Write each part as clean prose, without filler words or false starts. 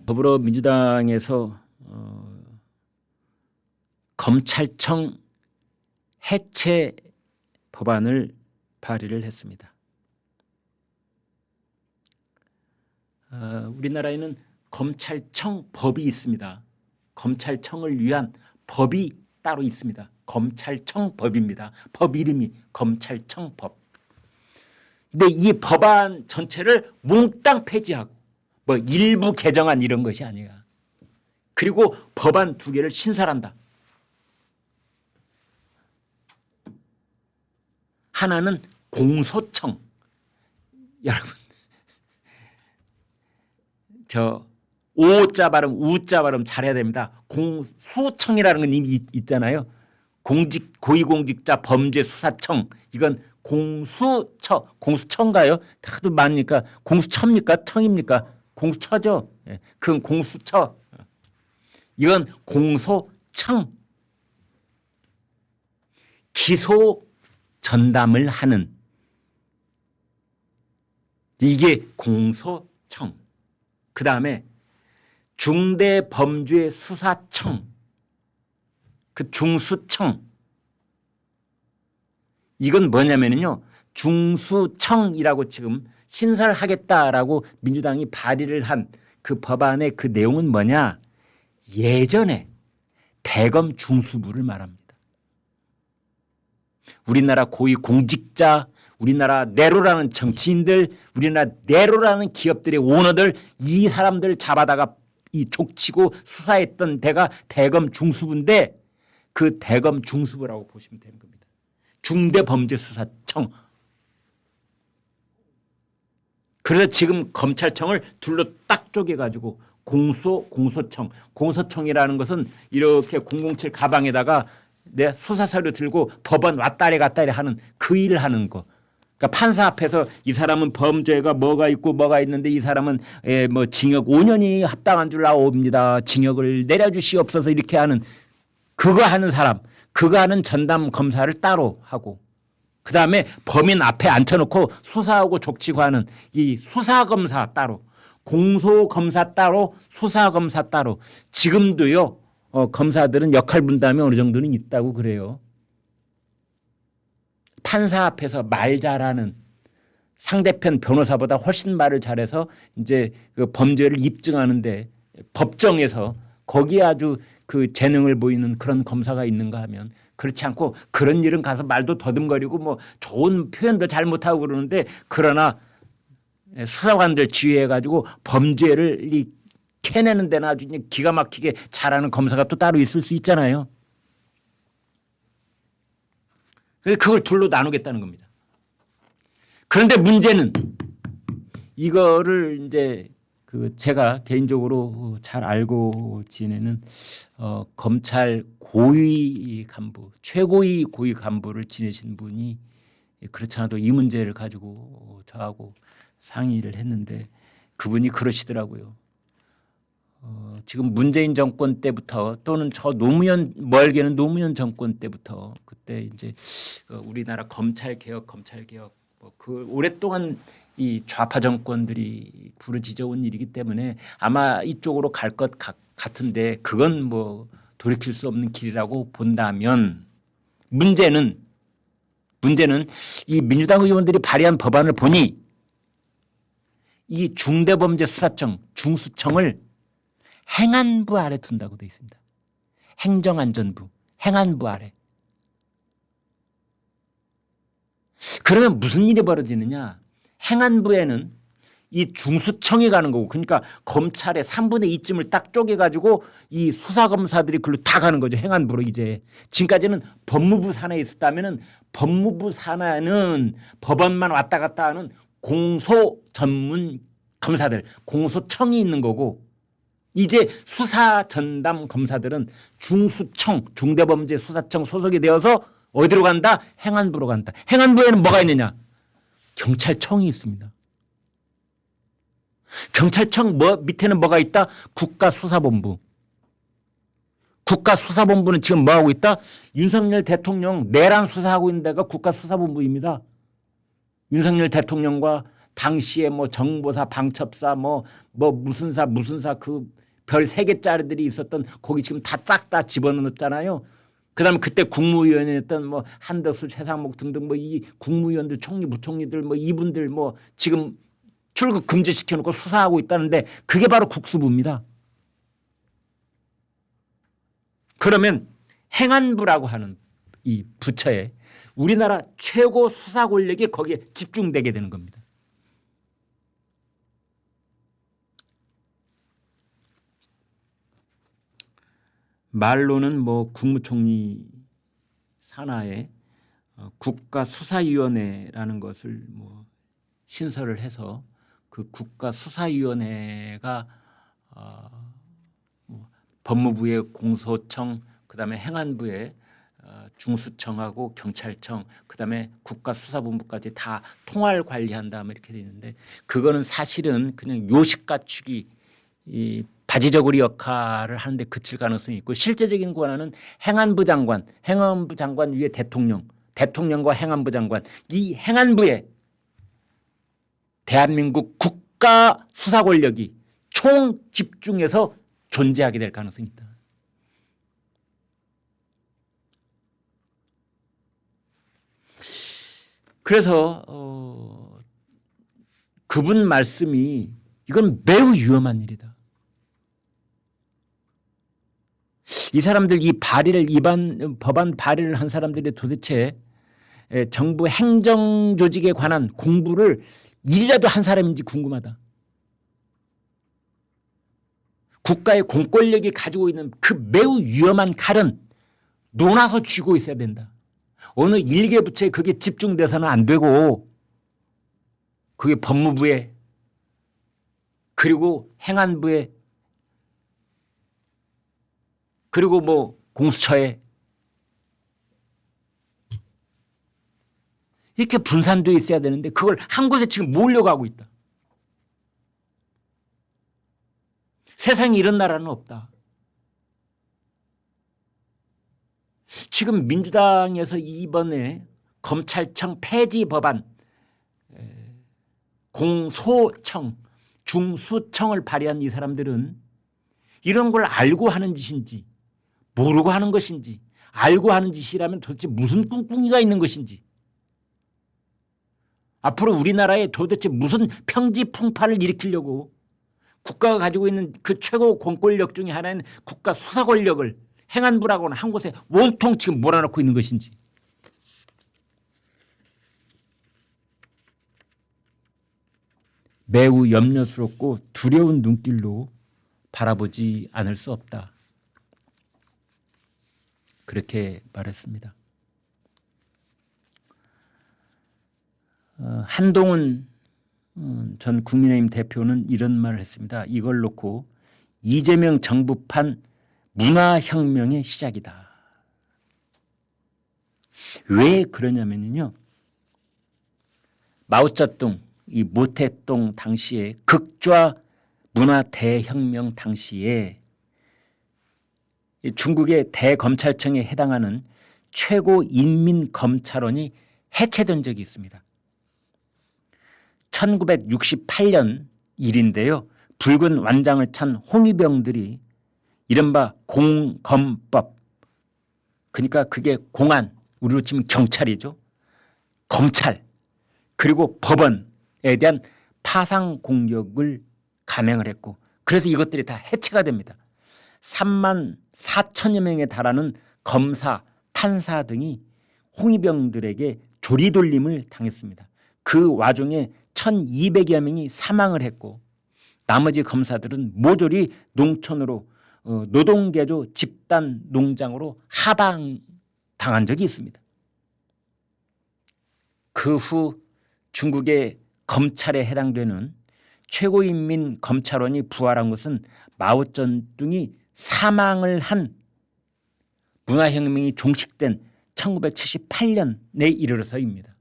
더불어민주당에서 검찰청 해체 법안을 발의를 했습니다. 우리나라에는 검찰청 법이 있습니다. 검찰청을 위한 법이 따로 있습니다. 검찰청 법입니다. 법 이름이 검찰청 법. 근데 이 법안 전체를 몽땅 폐지하고 뭐 일부 개정안 이런 것이 아니야. 그리고 법안 2개를 신설한다. 하나는 공소청. 여러분 저 오자 발음 우자 발음 잘해야 됩니다. 공수청이라는 건 이미 있잖아요. 고위공직자 범죄수사청. 이건 공수처인가요? 다들 많으니까 공수처입니까? 청입니까? 공수처죠. 그건 공수처. 이건 공소청. 기소 전담을 하는 이게 공소청. 그 다음에 중대범죄수사청, 그 중수청. 이건 뭐냐면요, 중수청이라고 지금 신설하겠다라고 민주당이 발의를 한 그 법안의 그 내용은 뭐냐? 예전에 대검 중수부를 말합니다. 우리나라 고위공직자, 우리나라 네로라는 정치인들, 우리나라 네로라는 기업들의 오너들, 이 사람들 잡아다가 이 족치고 수사했던 데가 대검 중수부인데 그 대검 중수부라고 보시면 되는 겁니다. 중대범죄수사청. 그래서 지금 검찰청을 둘로 딱 쪼개가지고 공소청. 공소청이라는 것은 이렇게 007 가방에다가 내 수사서류 들고 법원 왔다리 갔다리 하는 그 일을 하는 거. 그러니까 판사 앞에서 이 사람은 범죄가 뭐가 있고 뭐가 있는데 이 사람은 뭐 징역 5년이 합당한 줄 나옵니다. 징역을 내려주시옵소서 이렇게 하는 그거 하는 사람, 그거 하는 전담 검사를 따로 하고 그다음에 범인 앞에 앉혀놓고 수사하고 족치고 하는 이 수사검사 따로, 공소검사 따로, 수사검사 따로. 지금도요 검사들은 역할 분담이 어느 정도는 있다고 그래요. 판사 앞에서 말 잘하는 상대편 변호사보다 훨씬 말을 잘해서 이제 그 범죄를 입증하는데 법정에서 거기에 아주 그 재능을 보이는 그런 검사가 있는가 하면 그렇지 않고 그런 일은 가서 말도 더듬거리고 뭐 좋은 표현도 잘 못하고 그러는데 그러나 수사관들 지휘해가지고 범죄를 캐내는 데는 아주 기가 막히게 잘하는 검사가 또 따로 있을 수 있잖아요. 그걸 둘로 나누겠다는 겁니다. 그런데 문제는 이거를 이제 그 제가 개인적으로 잘 알고 지내는 검찰 고위 간부, 최고위 고위 간부를 지내신 분이 그렇지 않아도 이 문제를 가지고 저하고 상의를 했는데 그분이 그러시더라고요. 지금 문재인 정권 때부터 또는 저 노무현 멀게는 노무현 정권 때부터 그때 이제 우리나라 검찰 개혁 뭐 그 오랫동안 이 좌파 정권들이 부르짖어 온 일이기 때문에 아마 이쪽으로 갈 것 같은데 그건 뭐 돌이킬 수 없는 길이라고 본다면 문제는 이 민주당 의원들이 발의한 법안을 보니 이 중대범죄수사청 중수청을 행안부 아래 둔다고 되어 있습니다. 행정안전부, 행안부 아래. 그러면 무슨 일이 벌어지느냐? 행안부에는 이 중수청이 가는 거고 그러니까 검찰의 3분의 2쯤을 딱 쪼개가지고 이 수사검사들이 글로 다 가는 거죠. 행안부로 이제. 지금까지는 법무부 산하에 있었다면 법무부 산하는 법원만 왔다 갔다 하는 공소 전문 검사들, 공소청이 있는 거고 이제 수사 전담 검사들은 중수청, 중대범죄수사청 소속이 되어서 어디로 간다? 행안부로 간다. 행안부에는 뭐가 있느냐? 경찰청이 있습니다. 경찰청 밑에는 뭐가 있다? 국가수사본부. 국가수사본부는 지금 뭐하고 있다? 윤석열 대통령 내란 수사하고 있는 데가 국가수사본부입니다. 윤석열 대통령과 당시에 뭐 정보사, 방첩사, 뭐 무슨사 그 별 3개짜리들이 있었던 거기 지금 다 싹 다 집어넣었잖아요. 그다음에 그때 국무위원이었던 뭐 한덕수, 최상목 등등 뭐 이 국무위원들, 총리, 부총리들 뭐 이분들 뭐 지금 출국 금지시켜 놓고 수사하고 있다는데 그게 바로 국수부입니다. 그러면 행안부라고 하는 이 부처에 우리나라 최고 수사 권력이 거기에 집중되게 되는 겁니다. 말로는 뭐 국무총리 산하에 국가수사위원회라는 것을 뭐 신설을 해서 그 국가수사위원회가 뭐 법무부의 공소청, 그다음에 행안부의 중수청하고 경찰청, 그다음에 국가수사본부까지 다 통할 관리한다 이렇게 돼 있는데 그거는 사실은 그냥 요식 갖추기 이 바지저고리 역할을 하는데 그칠 가능성이 있고 실제적인 권한은 행안부 장관 위에 대통령과 행안부 장관 이 행안부에 대한민국 국가 수사 권력이 총 집중해서 존재하게 될 가능성이 있다. 그래서 그분 말씀이 이건 매우 위험한 일이다. 이 사람들 이 법안 발의를 한 사람들이 도대체 정부 행정조직에 관한 공부를 일이라도 한 사람인지 궁금하다. 국가의 공권력이 가지고 있는 그 매우 위험한 칼은 놓아서 쥐고 있어야 된다. 어느 일개 부처에 그게 집중돼서는 안 되고 그게 법무부에 그리고 행안부에 그리고 뭐 공수처에 이렇게 분산되어 있어야 되는데 그걸 한 곳에 지금 모으려고 하고 있다. 세상에 이런 나라는 없다. 지금 민주당에서 이번에 검찰청 폐지 법안 공소청 중수청을 발의한 이 사람들은 이런 걸 알고 하는 짓인지 모르고 하는 것인지 알고 하는 짓이라면 도대체 무슨 꿍꿍이가 있는 것인지 앞으로 우리나라에 도대체 무슨 평지풍파를 일으키려고 국가가 가지고 있는 그 최고 공권력 중에 하나인 국가 수사 권력을 행안부라고는 한 곳에 온통 지금 몰아넣고 있는 것인지 매우 염려스럽고 두려운 눈길로 바라보지 않을 수 없다. 그렇게 말했습니다. 한동훈 전 국민의힘 대표는 이런 말을 했습니다. 이걸 놓고 이재명 정부판 문화혁명의 시작이다. 왜 그러냐면요. 마오쩌둥, 이 모태동 당시에 극좌 문화 대혁명 당시에 중국의 대검찰청에 해당하는 최고인민검찰원이 해체된 적이 있습니다. 1968년 일인데요. 붉은 완장을 찬 홍위병들이 이른바 공검법 그러니까 그게 공안 우리로 치면 경찰이죠. 검찰 그리고 법원에 대한 파상 공격을 감행을 했고 그래서 이것들이 다 해체가 됩니다. 3만 4천여 명에 달하는 검사, 판사 등이 홍위병들에게 조리돌림을 당했습니다. 그 와중에 1,200여 명이 사망을 했고 나머지 검사들은 모조리 농촌으로 노동개조 집단 농장으로 하방당한 적이 있습니다. 그 후 중국의 검찰에 해당되는 최고인민검찰원이 부활한 것은 마오쩌둥이 사망을 한 문화혁명이 종식된 1978년에 이르러서입니다.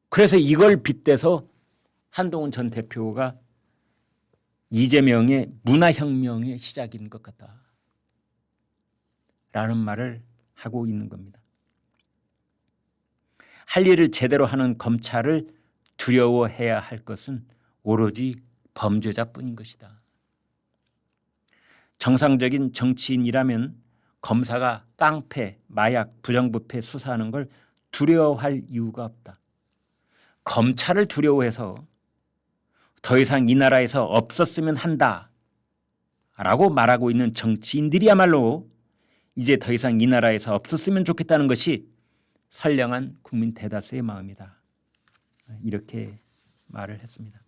그래서 이걸 빗대서 한동훈 전 대표가 이재명의 문화혁명의 시작인 것 같다 라는 말을 하고 있는 겁니다. 할 일을 제대로 하는 검찰을 두려워해야 할 것은 오로지 범죄자뿐인 것이다. 정상적인 정치인이라면 검사가 깡패, 마약, 부정부패 수사하는 걸 두려워할 이유가 없다. 검찰을 두려워해서 더 이상 이 나라에서 없었으면 한다 라고 말하고 있는 정치인들이야말로 이제 더 이상 이 나라에서 없었으면 좋겠다는 것이 선량한 국민 대다수의 마음이다. 이렇게 말을 했습니다.